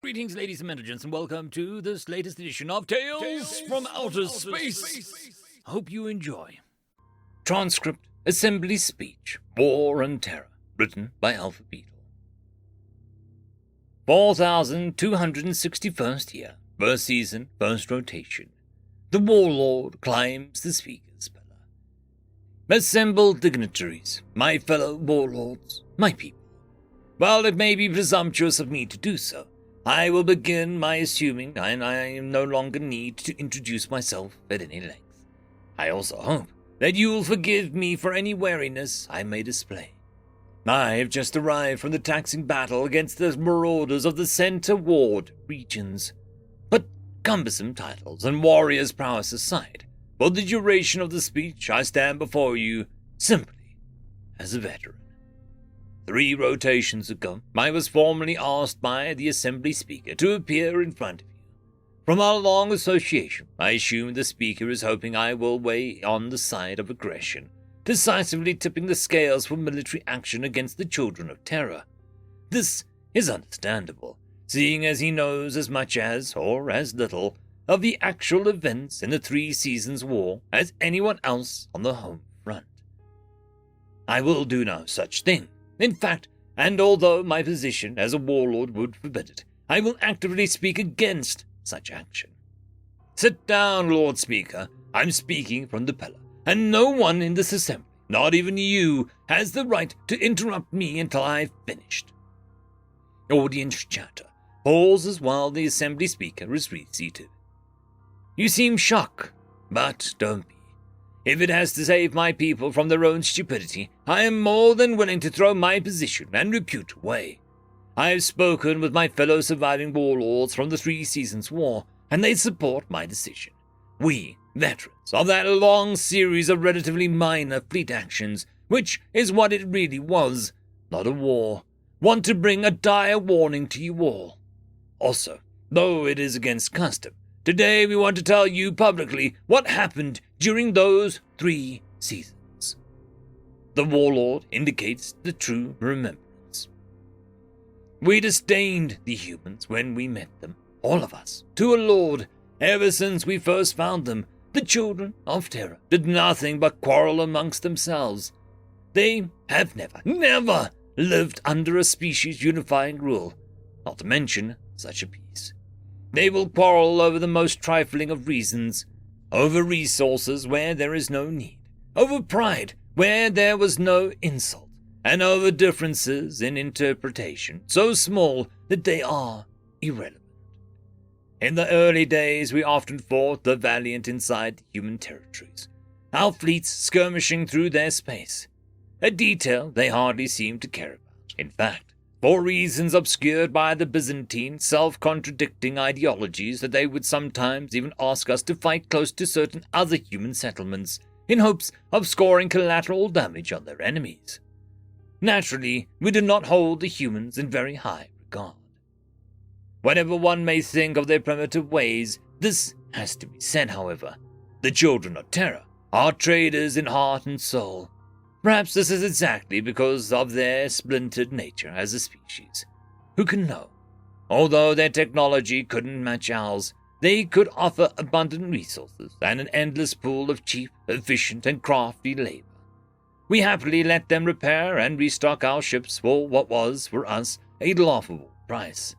Greetings, ladies and gentlemen, and welcome to this latest edition of Tales from Outer Space. I hope you enjoy. Transcript, Assembly Speech, War and Terror, written by Alpha Beetle. 4261st year, first season, first rotation. The Warlord climbs the Speaker's pillar. Assembled dignitaries, my fellow warlords, my people. While it may be presumptuous of me to do so, I will begin by assuming I no longer need to introduce myself at any length. I also hope that you will forgive me for any wariness I may display. I have just arrived from the taxing battle against the marauders of the Center Ward regions. But cumbersome titles and warriors' prowess aside, for the duration of the speech I stand before you simply as a veteran. 3 rotations ago, I was formally asked by the Assembly Speaker to appear in front of you. From our long association, I assume the Speaker is hoping I will weigh on the side of aggression, decisively tipping the scales for military action against the children of Terra. This is understandable, seeing as he knows as much as, or as little, of the actual events in the 3 Seasons War as anyone else on the home front. I will do no such thing. In fact, and although my position as a warlord would forbid it, I will actively speak against such action. Sit down, Lord Speaker. I'm speaking from the pillar, and no one in this assembly, not even you, has the right to interrupt me until I've finished. Audience chatter pauses while the Assembly Speaker is reseated. You seem shocked, but don't be. If it has to save my people from their own stupidity, I am more than willing to throw my position and repute away. I have spoken with my fellow surviving warlords from the 3 Seasons War, and they support my decision. We, veterans of that long series of relatively minor fleet actions, which is what it really was, not a war, want to bring a dire warning to you all. Also, though it is against custom, today we want to tell you publicly what happened during those 3 seasons. The Warlord indicates the true remembrance. We disdained the humans when we met them, all of us, to a lord. Ever since we first found them, the children of Terra did nothing but quarrel amongst themselves. They have never lived under a species unifying rule, not to mention such a peace. They will quarrel over the most trifling of reasons, over resources where there is no need, over pride where there was no insult, and over differences in interpretation so small that they are irrelevant. In the early days, we often fought the valiant inside human territories, our fleets skirmishing through their space, a detail they hardly seemed to care about. In fact, for reasons obscured by the Byzantine, self-contradicting ideologies that they would sometimes even ask us to fight close to certain other human settlements in hopes of scoring collateral damage on their enemies. Naturally, we do not hold the humans in very high regard. Whatever one may think of their primitive ways, this has to be said, however. The children of Terra are traders in heart and soul. Perhaps this is exactly because of their splintered nature as a species. Who can know? Although their technology couldn't match ours, they could offer abundant resources and an endless pool of cheap, efficient, and crafty labor. We happily let them repair and restock our ships for what was, for us, a laughable price.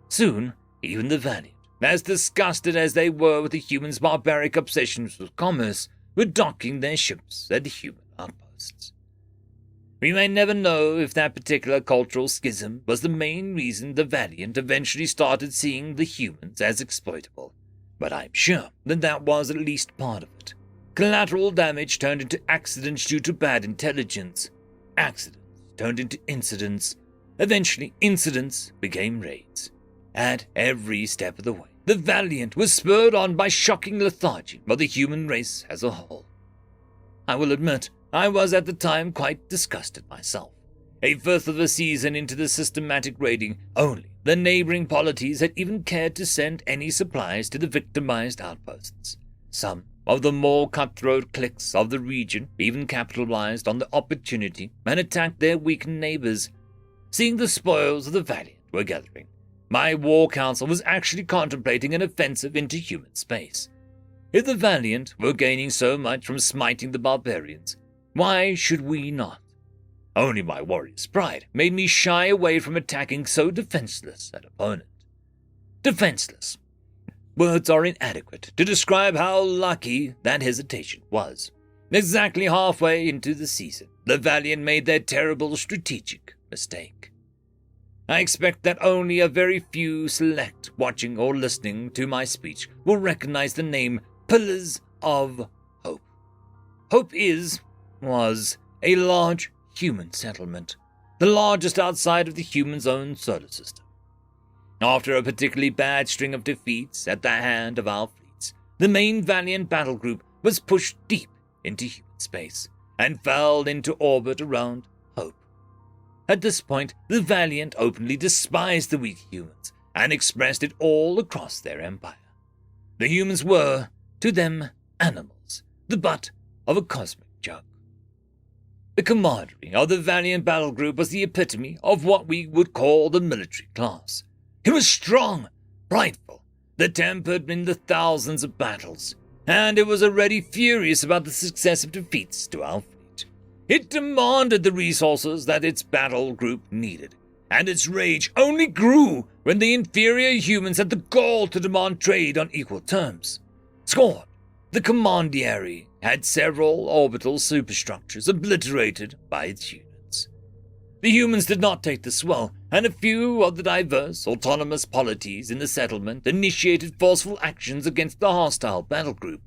Soon, even the valiant, as disgusted as they were with the humans' barbaric obsessions with commerce, were docking their ships at the human outposts. We may never know if that particular cultural schism was the main reason the Valiant eventually started seeing the humans as exploitable, but I'm sure that was at least part of it. Collateral damage turned into accidents due to bad intelligence. Accidents turned into incidents. Eventually, incidents became raids. At every step of the way, the Valiant was spurred on by shocking lethargy of the human race as a whole. I will admit, I was at the time quite disgusted myself. A fifth of a season into the systematic raiding, only the neighboring polities had even cared to send any supplies to the victimized outposts. Some of the more cutthroat cliques of the region even capitalized on the opportunity and attacked their weakened neighbors. Seeing the spoils of the Valiant were gathering, my war council was actually contemplating an offensive into human space. If the Valiant were gaining so much from smiting the barbarians, why should we not? Only my warrior's pride made me shy away from attacking so defenseless an opponent. Defenseless. Words are inadequate to describe how lucky that hesitation was. Exactly halfway into the season, the Valiant made their terrible strategic mistake. I expect that only a very few select watching or listening to my speech will recognize the name Pillars of Hope. Hope was a large human settlement, the largest outside of the human's own solar system. After a particularly bad string of defeats at the hand of our fleets, the main Valiant battle group was pushed deep into human space and fell into orbit around Hope. At this point, the Valiant openly despised the weak humans and expressed it all across their empire. The humans were, to them, animals, the butt of a cosmic joke. The camaraderie of the Valiant battle group was the epitome of what we would call the military class. It was strong, prideful, tempered in the thousands of battles, and it was already furious about the successive defeats to our fleet. It demanded the resources that its battle group needed, and its rage only grew when the inferior humans had the gall to demand trade on equal terms. Scorn, the commandiary, had several orbital superstructures obliterated by its units. The humans did not take this well, and a few of the diverse, autonomous polities in the settlement initiated forceful actions against the hostile battle group.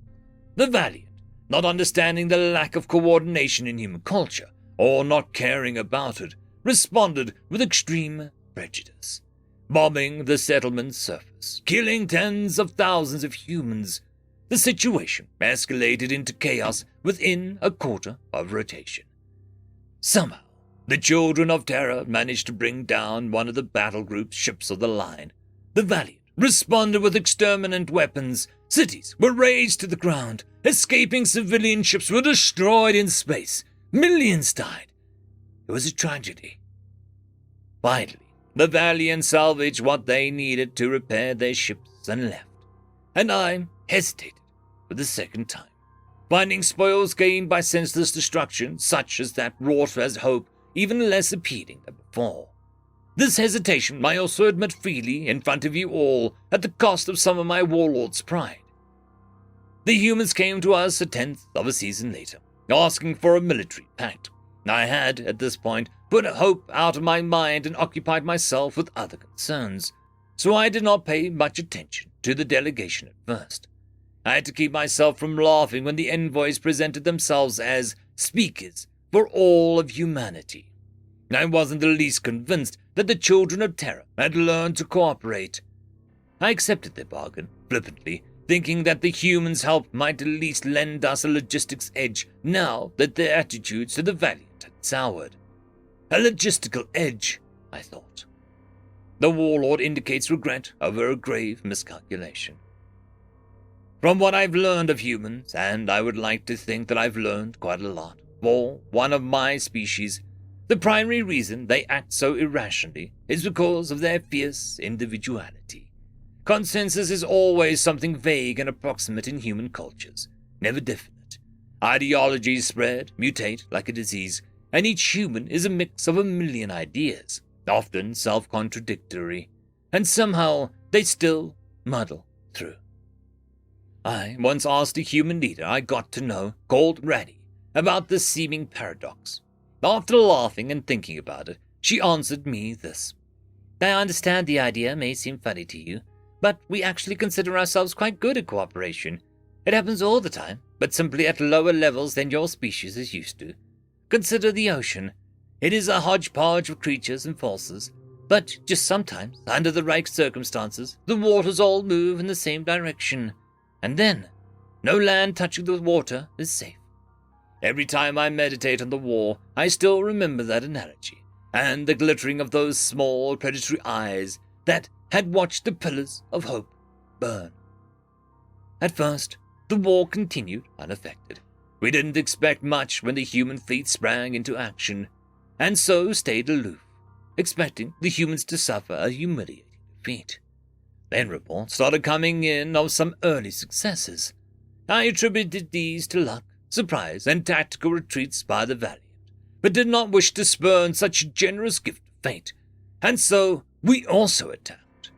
The Valiant, not understanding the lack of coordination in human culture, or not caring about it, responded with extreme prejudice, bombing the settlement's surface, killing tens of thousands of humans. The situation escalated into chaos within a quarter of rotation. Somehow, the children of Terra managed to bring down one of the battle group's ships of the line. The Valiant responded with exterminate weapons. Cities were razed to the ground. Escaping civilian ships were destroyed in space. Millions died. It was a tragedy. Finally, the Valiant salvaged what they needed to repair their ships and left. And I hesitated for the second time, finding spoils gained by senseless destruction, such as that wrought as hope, even less appealing than before. This hesitation I also admit freely in front of you all at the cost of some of my warlord's pride. The humans came to us a tenth of a season later, asking for a military pact. I had, at this point, put hope out of my mind and occupied myself with other concerns, so I did not pay much attention to the delegation at first. I had to keep myself from laughing when the envoys presented themselves as speakers for all of humanity. I wasn't the least convinced that the children of Terra had learned to cooperate. I accepted their bargain flippantly, thinking that the humans' help might at least lend us a logistics edge now that their attitudes to the Valiant had soured. A logistical edge, I thought. The warlord indicates regret over a grave miscalculation. From what I've learned of humans, and I would like to think that I've learned quite a lot, for one of my species, the primary reason they act so irrationally is because of their fierce individuality. Consensus is always something vague and approximate in human cultures, never definite. Ideologies spread, mutate like a disease, and each human is a mix of a million ideas, often self-contradictory, and somehow they still muddle through. I once asked a human leader I got to know, called Raddy, about this seeming paradox. After laughing and thinking about it, she answered me this. I understand the idea may seem funny to you, but we actually consider ourselves quite good at cooperation. It happens all the time, but simply at lower levels than your species is used to. Consider the ocean. It is a hodgepodge of creatures and forces, but just sometimes, under the right circumstances, the waters all move in the same direction. And then, no land touching the water is safe. Every time I meditate on the war, I still remember that analogy, and the glittering of those small predatory eyes that had watched the pillars of hope burn. At first, the war continued unaffected. We didn't expect much when the human fleet sprang into action, and so stayed aloof, expecting the humans to suffer a humiliating feet. Then reports started coming in of some early successes. I attributed these to luck, surprise, and tactical retreats by the valiant, but did not wish to spurn such a generous gift of fate, and so we also attacked.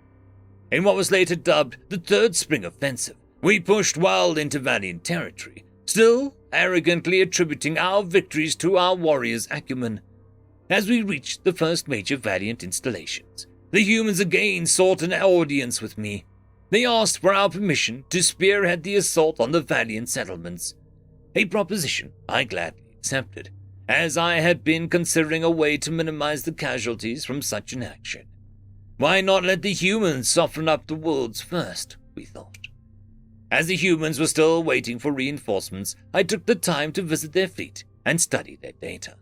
In what was later dubbed the Third Spring Offensive, we pushed well into valiant territory, still arrogantly attributing our victories to our warriors' acumen. As we reached the first major valiant installations, the humans again sought an audience with me. They asked for our permission to spearhead the assault on the valiant settlements, a proposition I gladly accepted, as I had been considering a way to minimize the casualties from such an action. Why not let the humans soften up the wolves first, we thought. As the humans were still waiting for reinforcements, I took the time to visit their fleet and study their data.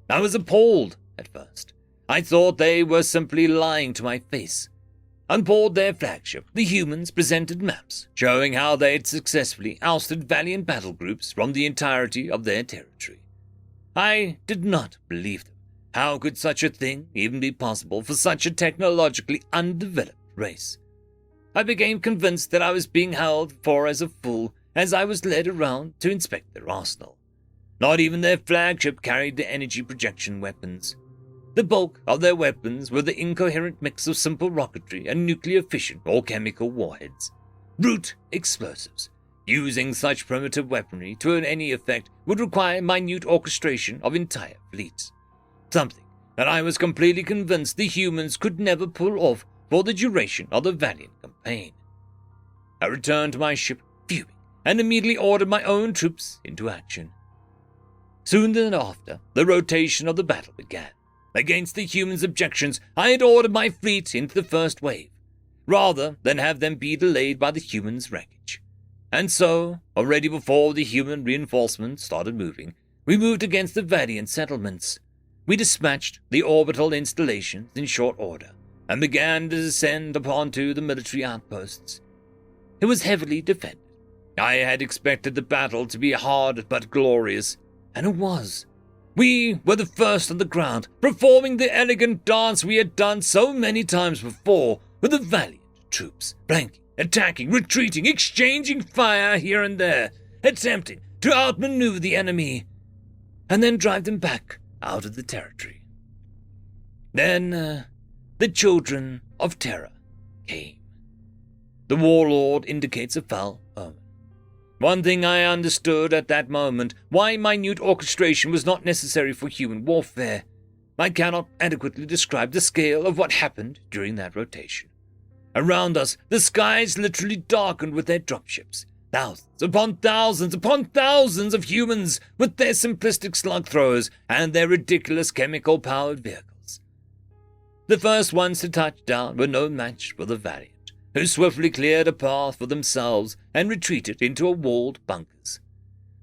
I was appalled at first. I thought they were simply lying to my face. On board their flagship, the humans presented maps showing how they had successfully ousted valiant battle groups from the entirety of their territory. I did not believe them. How could such a thing even be possible for such a technologically undeveloped race? I became convinced that I was being held for as a fool as I was led around to inspect their arsenal. Not even their flagship carried the energy projection weapons. The bulk of their weapons were the incoherent mix of simple rocketry and nuclear-fission or chemical warheads. Brute explosives. Using such primitive weaponry to any effect would require minute orchestration of entire fleets. Something that I was completely convinced the humans could never pull off for the duration of the valiant campaign. I returned to my ship fuming and immediately ordered my own troops into action. Soon thereafter, the rotation of the battle began. Against the humans' objections, I had ordered my fleet into the first wave, rather than have them be delayed by the humans' wreckage. And so, already before the human reinforcements started moving, we moved against the valiant settlements. We dispatched the orbital installations in short order, and began to descend onto the military outposts. It was heavily defended. I had expected the battle to be hard but glorious, and it was. We were the first on the ground, performing the elegant dance we had done so many times before, with the valiant troops, flanking, attacking, retreating, exchanging fire here and there, attempting to outmaneuver the enemy, and then drive them back out of the territory. Then, the children of Terra came. The warlord indicates a foul omen. One thing I understood at that moment, why minute orchestration was not necessary for human warfare. I cannot adequately describe the scale of what happened during that rotation. Around us, the skies literally darkened with their dropships. Thousands upon thousands of humans with their simplistic slug throwers and their ridiculous chemical-powered vehicles. The first ones to touch down were no match for the valiant, who swiftly cleared a path for themselves and retreated into a walled bunkers.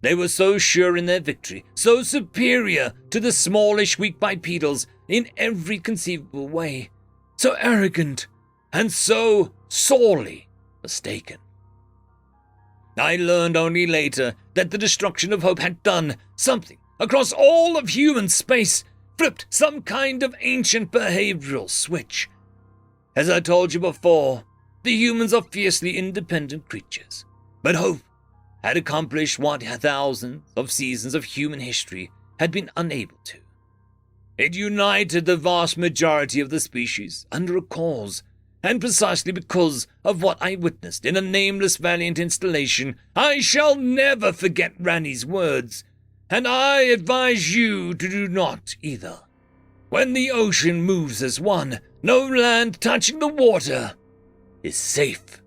They were so sure in their victory, so superior to the smallish weak bipedals in every conceivable way, so arrogant, and so sorely mistaken. I learned only later that the destruction of hope had done something across all of human space, flipped some kind of ancient behavioral switch. As I told you before, the humans are fiercely independent creatures, but hope had accomplished what thousands of seasons of human history had been unable to. It united the vast majority of the species under a cause, and precisely because of what I witnessed in a nameless valiant installation, I shall never forget Rani's words, and I advise you to do not either. When the ocean moves as one, no land touching the water is safe.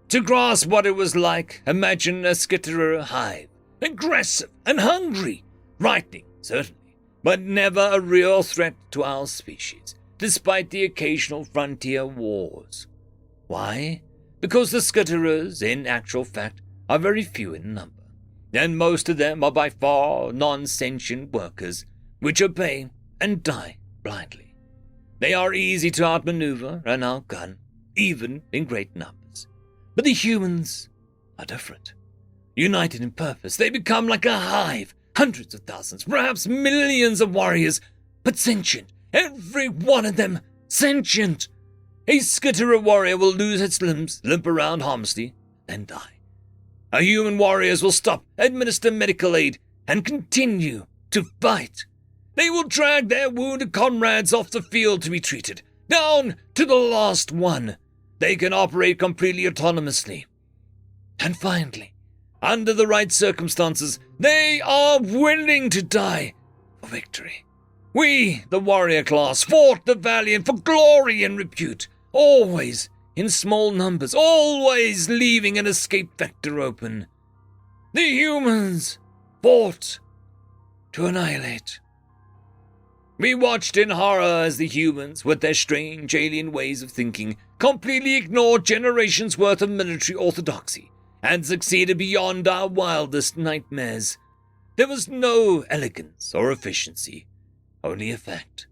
To grasp what it was like, imagine a skitterer hive, aggressive and hungry, frightening, certainly, but never a real threat to our species, despite the occasional frontier wars. Why? Because the skitterers, in actual fact, are very few in number, and most of them are by far non-sentient workers, which obey and die blindly. They are easy to outmaneuver and outgun, even in great numbers. But the humans are different. United in purpose, they become like a hive, hundreds of thousands, perhaps millions of warriors, but sentient, every one of them sentient. A skitterer warrior will lose its limbs, limp around harmlessly, then die. Our human warriors will stop, administer medical aid, and continue to fight. They will drag their wounded comrades off the field to be treated, down to the last one. They can operate completely autonomously. And finally, under the right circumstances, they are willing to die for victory. We, the warrior class, fought the valiant for glory and repute, always in small numbers, always leaving an escape vector open. The humans fought to annihilate. We watched in horror as the humans, with their strange alien ways of thinking, completely ignored generations' worth of military orthodoxy and succeeded beyond our wildest nightmares. There was no elegance or efficiency, only effect.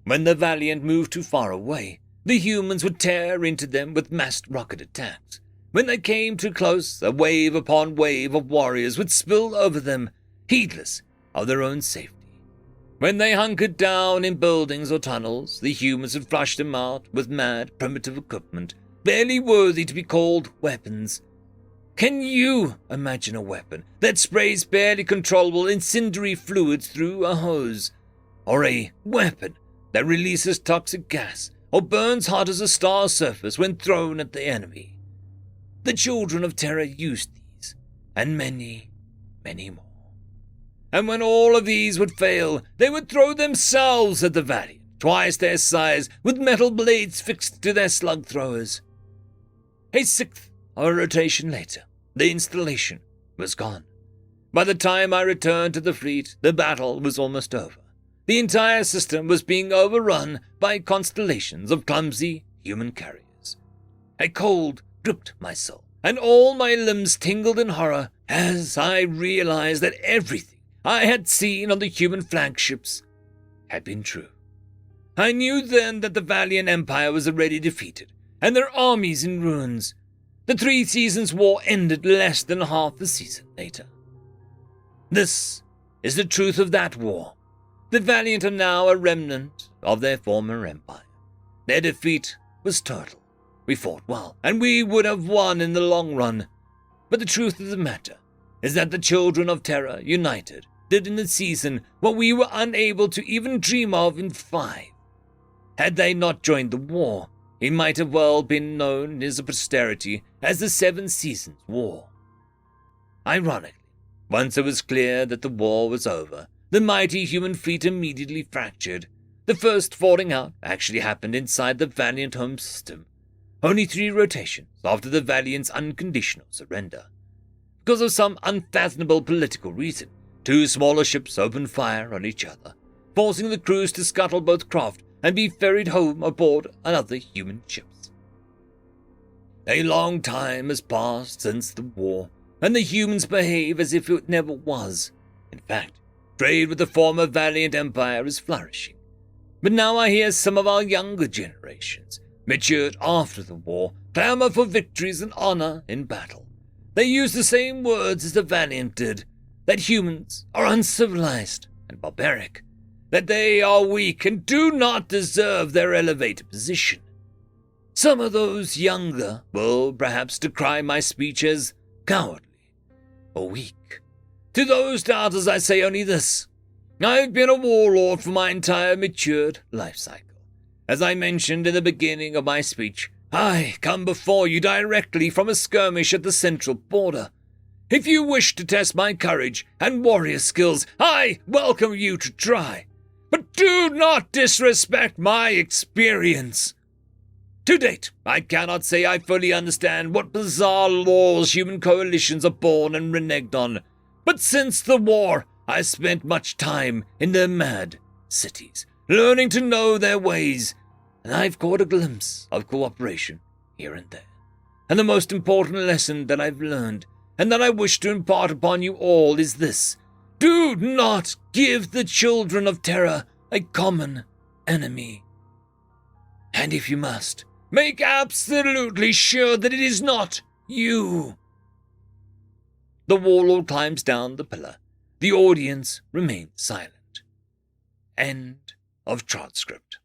When the valiant moved too far away, the humans would tear into them with massed rocket attacks. When they came too close, a wave upon wave of warriors would spill over them, heedless of their own safety. When they hunkered down in buildings or tunnels, the humans would flush them out with mad, primitive equipment, barely worthy to be called weapons. Can you imagine a weapon that sprays barely controllable incendiary fluids through a hose? Or a weapon that releases toxic gas or burns hot as a star's surface when thrown at the enemy? The children of Terra used these, and many, many more. And when all of these would fail, they would throw themselves at the valiant, twice their size, with metal blades fixed to their slug throwers. A sixth of a rotation later, the installation was gone. By the time I returned to the fleet, the battle was almost over. The entire system was being overrun by constellations of clumsy human carriers. A cold gripped my soul, and all my limbs tingled in horror as I realized that everything I had seen on the human flagships had been true. I knew then that the valiant empire was already defeated, and their armies in ruins. The 3 Seasons War ended less than half a season later. This is the truth of that war. The valiant are now a remnant of their former empire. Their defeat was total. We fought well, and we would have won in the long run. But the truth of the matter is that the children of Terra united did in the season what we were unable to even dream of in 5. Had they not joined the war, it might have well been known as a posterity as the 7 Seasons War. Ironically, once it was clear that the war was over, the mighty human fleet immediately fractured. The first falling out actually happened inside the valiant home system, only 3 rotations after the valiant's unconditional surrender. Because of some unfathomable political reason, 2 smaller ships opened fire on each other, forcing the crews to scuttle both craft and be ferried home aboard other human ships. A long time has passed since the war, and the humans behave as if it never was. In fact, trade with the former valiant empire is flourishing. But now I hear some of our younger generations, matured after the war, clamor for victories and honor in battle. They use the same words as the valiant did, that humans are uncivilized and barbaric, that they are weak and do not deserve their elevated position. Some of those younger will perhaps decry my speech as cowardly or weak. To those doubters I say only this: I've been a warlord for my entire matured life cycle. As I mentioned in the beginning of my speech, I come before you directly from a skirmish at the central border. If you wish to test my courage and warrior skills, I welcome you to try. But do not disrespect my experience. To date, I cannot say I fully understand what bizarre laws human coalitions are born and reneged on. But since the war, I spent much time in their mad cities, learning to know their ways, and I've caught a glimpse of cooperation here and there. And the most important lesson that I've learned, and that I wish to impart upon you all, is this: do not give the children of Terra a common enemy. And if you must, make absolutely sure that it is not you. The warlord climbs down the pillar. The audience remains silent. End of transcript.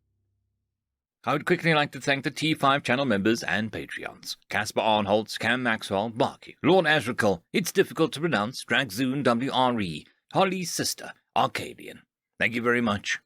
I would quickly like to thank the T5 channel members and Patreons. Caspar Arnholtz, Cam Maxwell, Barky, Lord Azrakal, It's Difficult to Pronounce, Dragzoon WRE, Holly's Sister, Arcadian. Thank you very much.